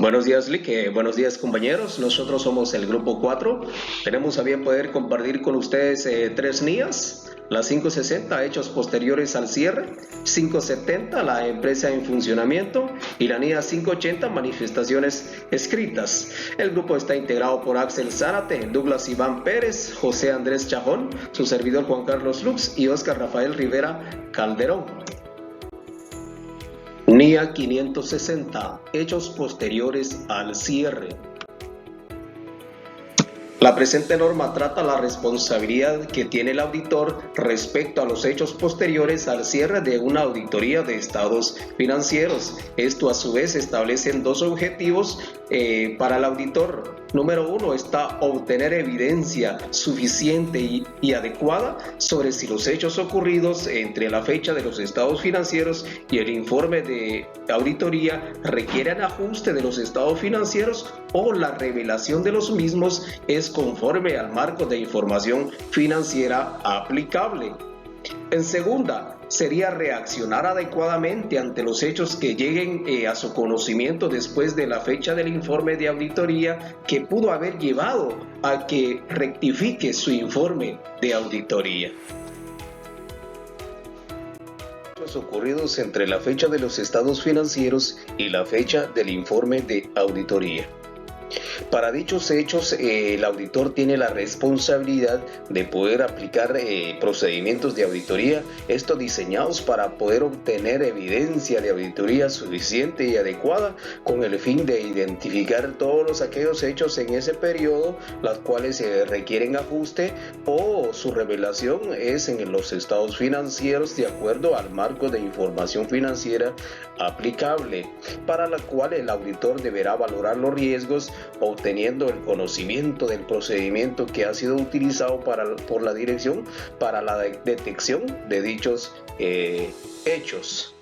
Buenos días, Lick. Buenos días, compañeros. Nosotros somos el grupo 4. Tenemos a bien poder compartir con ustedes tres NIAs. La 560, hechos posteriores al cierre. 570, la empresa en funcionamiento. Y la NIA 580, manifestaciones escritas. El grupo está integrado por Axel Zárate, Douglas Iván Pérez, José Andrés Chajón, su servidor Juan Carlos Lux y Óscar Rafael Rivera Calderón. NIA 560, hechos posteriores al cierre. La presente norma trata la responsabilidad que tiene el auditor respecto a los hechos posteriores al cierre de una auditoría de estados financieros. Esto a su vez establece dos objetivos para el auditor. Número uno está obtener evidencia suficiente y adecuada sobre si los hechos ocurridos entre la fecha de los estados financieros y el informe de auditoría requieren ajuste de los estados financieros o la revelación de los mismos es conforme al marco de información financiera aplicable. En segunda, sería reaccionar adecuadamente ante los hechos que lleguen a su conocimiento después de la fecha del informe de auditoría que pudo haber llevado a que rectifique su informe de auditoría. Hechos ocurridos entre la fecha de los estados financieros y la fecha del informe de auditoría. Para dichos hechos, el auditor tiene la responsabilidad de poder aplicar procedimientos de auditoría, estos diseñados para poder obtener evidencia de auditoría suficiente y adecuada con el fin de identificar todos aquellos hechos en ese periodo, las cuales requieren ajuste o su revelación es en los estados financieros de acuerdo al marco de información financiera aplicable, para la cual el auditor deberá valorar los riesgos obteniendo el conocimiento del procedimiento que ha sido utilizado por la dirección para la detección de dichos hechos.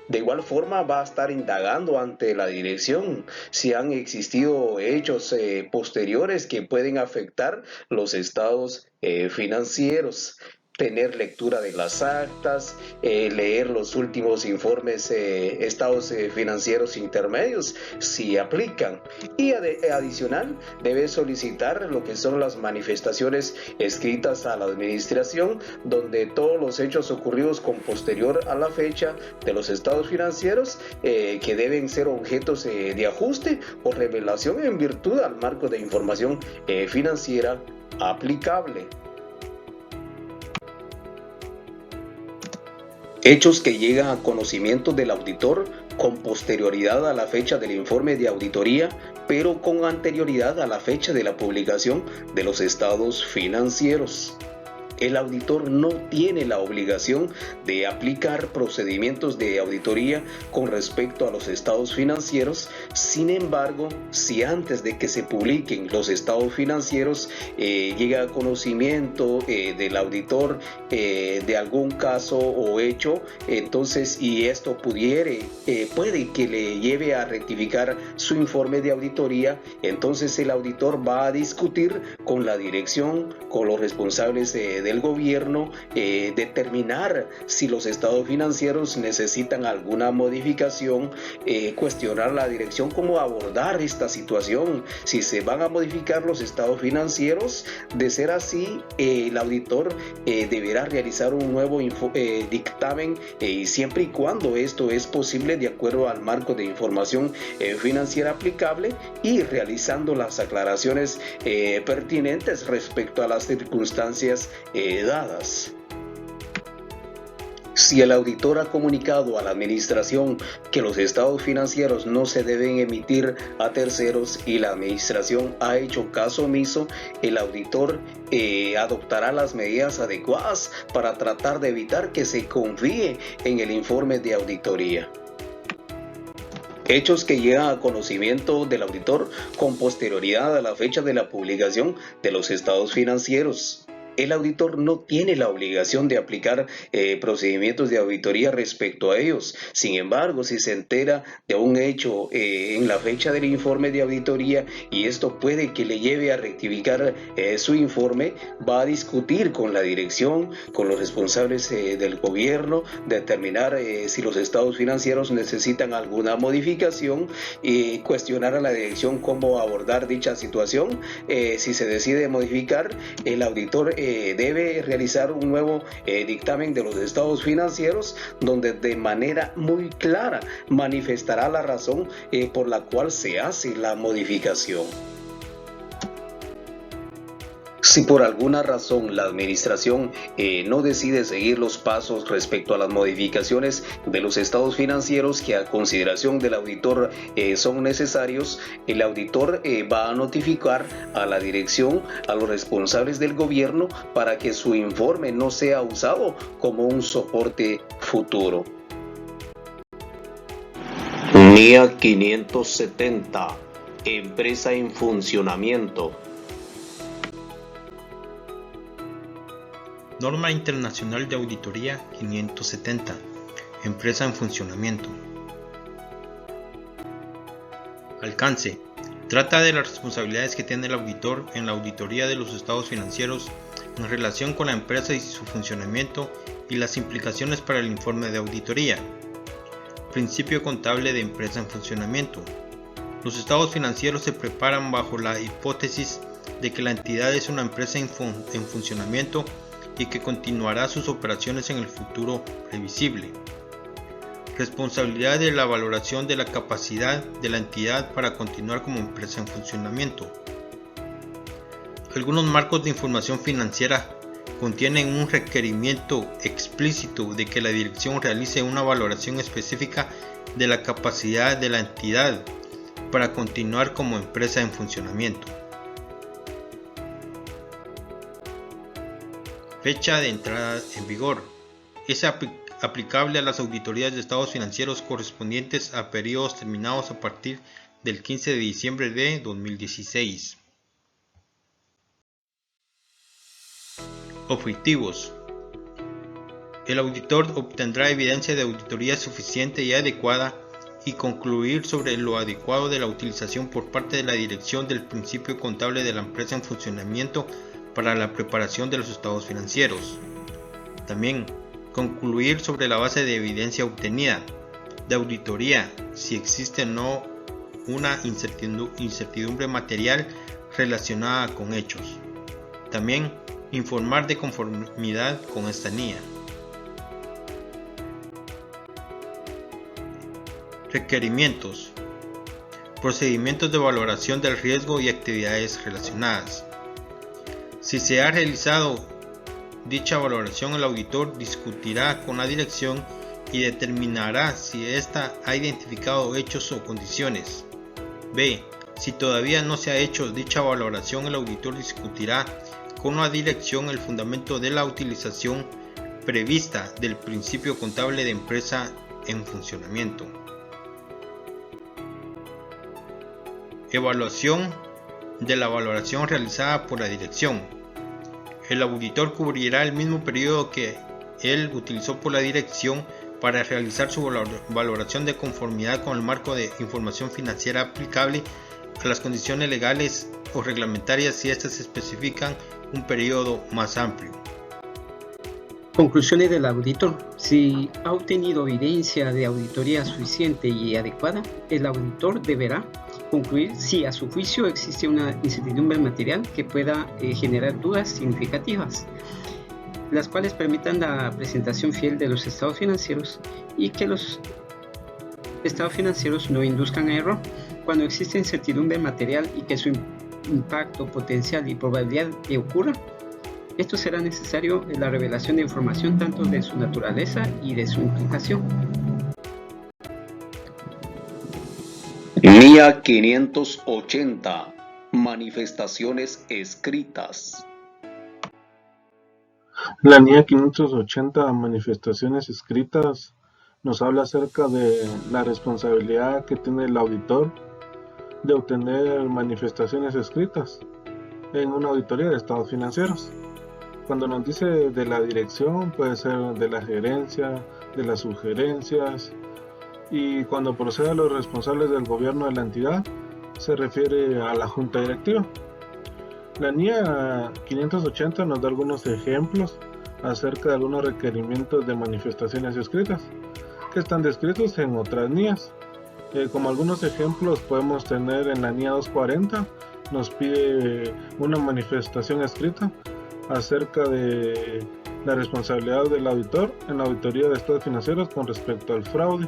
De igual forma va a estar indagando ante la dirección si han existido hechos posteriores que pueden afectar los estados financieros. Tener lectura de las actas, leer los últimos informes estados financieros intermedios si aplican, y adicional debe solicitar lo que son las manifestaciones escritas a la administración donde todos los hechos ocurridos con posterior a la fecha de los estados financieros que deben ser objetos de ajuste o revelación en virtud al marco de información financiera aplicable. Hechos que llegan a conocimiento del auditor con posterioridad a la fecha del informe de auditoría, pero con anterioridad a la fecha de la publicación de los estados financieros. El auditor no tiene la obligación de aplicar procedimientos de auditoría con respecto a los estados financieros. Sin embargo, si antes de que se publiquen los estados financieros llega a conocimiento del auditor de algún caso o hecho, entonces y esto puede que le lleve a rectificar su informe de auditoría, entonces el auditor va a discutir con la dirección, con los responsables del gobierno, determinar si los estados financieros necesitan alguna modificación, cuestionar a la dirección cómo abordar esta situación, si se van a modificar los estados financieros. De ser así, el auditor deberá realizar un nuevo dictamen siempre y cuando esto es posible de acuerdo al marco de información financiera aplicable y realizando las aclaraciones pertinentes respecto a las circunstancias dadas. Si el auditor ha comunicado a la administración que los estados financieros no se deben emitir a terceros y la administración ha hecho caso omiso, el auditor adoptará las medidas adecuadas para tratar de evitar que se confíe en el informe de auditoría. Hechos que llegan a conocimiento del auditor con posterioridad a la fecha de la publicación de los estados financieros. el auditor no tiene la obligación de aplicar procedimientos de auditoría respecto a ellos. Sin embargo, si se entera de un hecho en la fecha del informe de auditoría y esto puede que le lleve a rectificar su informe, va a discutir con la dirección, con los responsables del gobierno, determinar si los estados financieros necesitan alguna modificación y cuestionar a la dirección cómo abordar dicha situación. Si se decide modificar, el auditor debe realizar un nuevo dictamen de los estados financieros donde de manera muy clara manifestará la razón por la cual se hace la modificación. Si por alguna razón la administración no decide seguir los pasos respecto a las modificaciones de los estados financieros que a consideración del auditor son necesarios, el auditor va a notificar a la dirección, a los responsables del gobierno, para que su informe no sea usado como un soporte futuro. NIA 570. Empresa en funcionamiento. Norma Internacional de Auditoría 570. Empresa en funcionamiento. Alcance. Trata de las responsabilidades que tiene el auditor en la auditoría de los estados financieros en relación con la empresa y su funcionamiento y las implicaciones para el informe de auditoría. Principio contable de empresa en funcionamiento. Los estados financieros se preparan bajo la hipótesis de que la entidad es una empresa en funcionamiento y que continuará sus operaciones en el futuro previsible. Responsabilidad de la valoración de la capacidad de la entidad para continuar como empresa en funcionamiento. Algunos marcos de información financiera contienen un requerimiento explícito de que la dirección realice una valoración específica de la capacidad de la entidad para continuar como empresa en funcionamiento. Fecha de entrada en vigor. Es aplicable a las auditorías de estados financieros correspondientes a periodos terminados a partir del 15 de diciembre de 2016. Objetivos. El auditor obtendrá evidencia de auditoría suficiente y adecuada y concluir sobre lo adecuado de la utilización por parte de la dirección del principio contable de la empresa en funcionamiento para la preparación de los estados financieros. También concluir sobre la base de evidencia obtenida de auditoría si existe o no una incertidumbre material relacionada con hechos. También informar de conformidad con esta NIA. Requerimientos. Procedimientos de valoración del riesgo y actividades relacionadas. Si se ha realizado dicha valoración, el auditor discutirá con la dirección y determinará si ésta ha identificado hechos o condiciones. B. Si todavía no se ha hecho dicha valoración, el auditor discutirá con la dirección el fundamento de la utilización prevista del principio contable de empresa en funcionamiento. Evaluación de la valoración realizada por la dirección. El auditor cubrirá el mismo periodo que él utilizó por la dirección para realizar su valoración de conformidad con el marco de información financiera aplicable a las condiciones legales o reglamentarias si éstas especifican un periodo más amplio. Conclusiones del auditor. Si ha obtenido evidencia de auditoría suficiente y adecuada, el auditor deberá concluir si a su juicio existe una incertidumbre material que pueda generar dudas significativas, las cuales permitan la presentación fiel de los estados financieros y que los estados financieros no induzcan a error. Cuando existe incertidumbre material y que su impacto potencial y probabilidad que ocurra, esto será necesario en la revelación de información tanto de su naturaleza y de su implicación. NIA 580. Manifestaciones escritas. La NIA 580, manifestaciones escritas, nos habla acerca de la responsabilidad que tiene el auditor de obtener manifestaciones escritas en una auditoría de estados financieros. Cuando nos dice de la dirección, puede ser de la gerencia, de las sugerencias, y cuando procede a los responsables del gobierno de la entidad, se refiere a la junta directiva. La NIA 580 nos da algunos ejemplos acerca de algunos requerimientos de manifestaciones escritas que están descritos en otras NIAs. Como algunos ejemplos podemos tener en la NIA 240, nos pide una manifestación escrita acerca de la responsabilidad del auditor en la auditoría de estados financieros con respecto al fraude.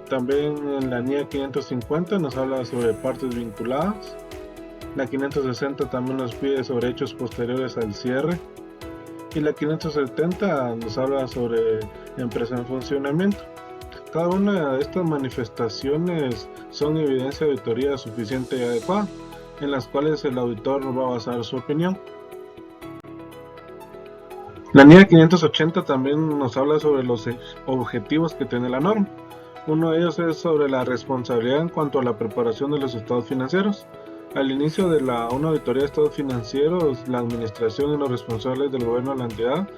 También en la NIA 550 nos habla sobre partes vinculadas. La 560 también nos pide sobre hechos posteriores al cierre. Y la 570 nos habla sobre empresa en funcionamiento. Cada una de estas manifestaciones son evidencia de auditoría suficiente y adecuada, en las cuales el auditor va a basar su opinión. La NIA 580 también nos habla sobre los objetivos que tiene la norma. Uno de ellos es sobre la responsabilidad en cuanto a la preparación de los estados financieros. Al inicio de una auditoría de estados financieros, la administración y los responsables del gobierno de la entidad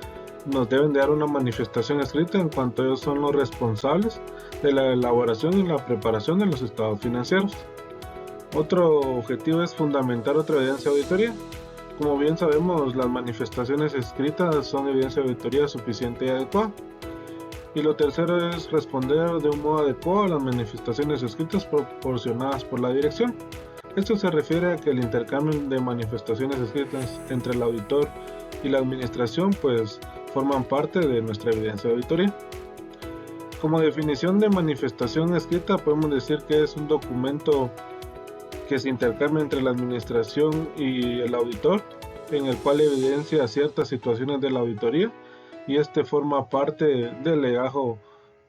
nos deben de dar una manifestación escrita en cuanto ellos son los responsables de la elaboración y la preparación de los estados financieros. Otro objetivo es fundamentar otra evidencia de auditoría. Como bien sabemos, las manifestaciones escritas son evidencia de auditoría suficiente y adecuada. Y lo tercero es responder de un modo adecuado a las manifestaciones escritas proporcionadas por la dirección. Esto se refiere a que el intercambio de manifestaciones escritas entre el auditor y la administración forman parte de nuestra evidencia de auditoría. Como definición de manifestación escrita podemos decir que es un documento que se intercambia entre la administración y el auditor, en el cual evidencia ciertas situaciones de la auditoría, y este forma parte del legajo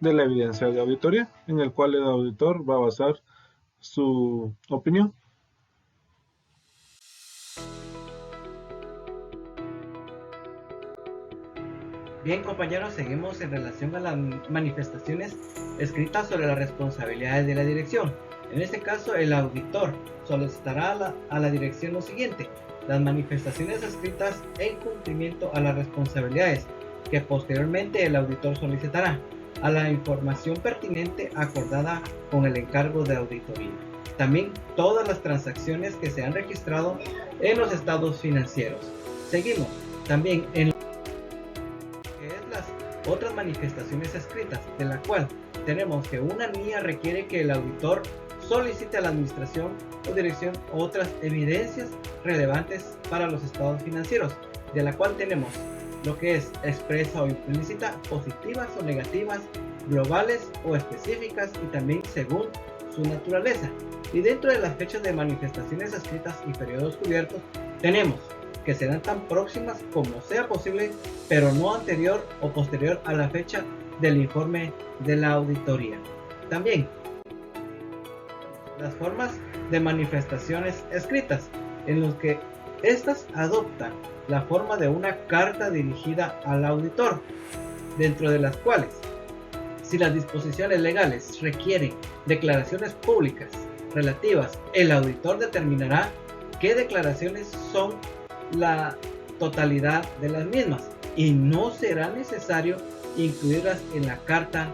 de la evidencia de auditoría, en el cual el auditor va a basar su opinión. Bien, compañeros, seguimos en relación a las manifestaciones escritas sobre las responsabilidades de la dirección. En este caso, el auditor solicitará a la dirección lo siguiente: las manifestaciones escritas en cumplimiento a las responsabilidades que posteriormente el auditor solicitará, a la información pertinente acordada con el encargo de auditoría. También todas las transacciones que se han registrado en los estados financieros. Seguimos también en que es las otras manifestaciones escritas, de la cual tenemos que una NIA requiere que el auditor solicite a la administración o dirección otras evidencias relevantes para los estados financieros, de la cual tenemos lo que es expresa o implícita, positivas o negativas, globales o específicas, y también según su naturaleza. Y dentro de las fechas de manifestaciones escritas y periodos cubiertos, tenemos que serán tan próximas como sea posible, pero no anterior o posterior a la fecha del informe de la auditoría. También las formas de manifestaciones escritas, en los que estas adoptan la forma de una carta dirigida al auditor, dentro de las cuales, si las disposiciones legales requieren declaraciones públicas relativas, el auditor determinará qué declaraciones son la totalidad de las mismas, y no será necesario incluirlas en la carta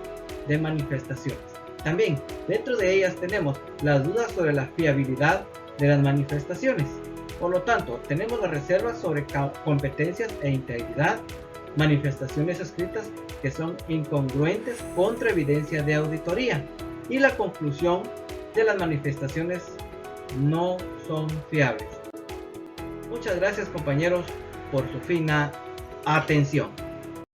de manifestaciones. También dentro de ellas tenemos las dudas sobre la fiabilidad de las manifestaciones. Por lo tanto, tenemos las reservas sobre competencias e integridad, manifestaciones escritas que son incongruentes contra evidencia de auditoría, y la conclusión de las manifestaciones no son fiables. Muchas gracias, compañeros, por su fina atención.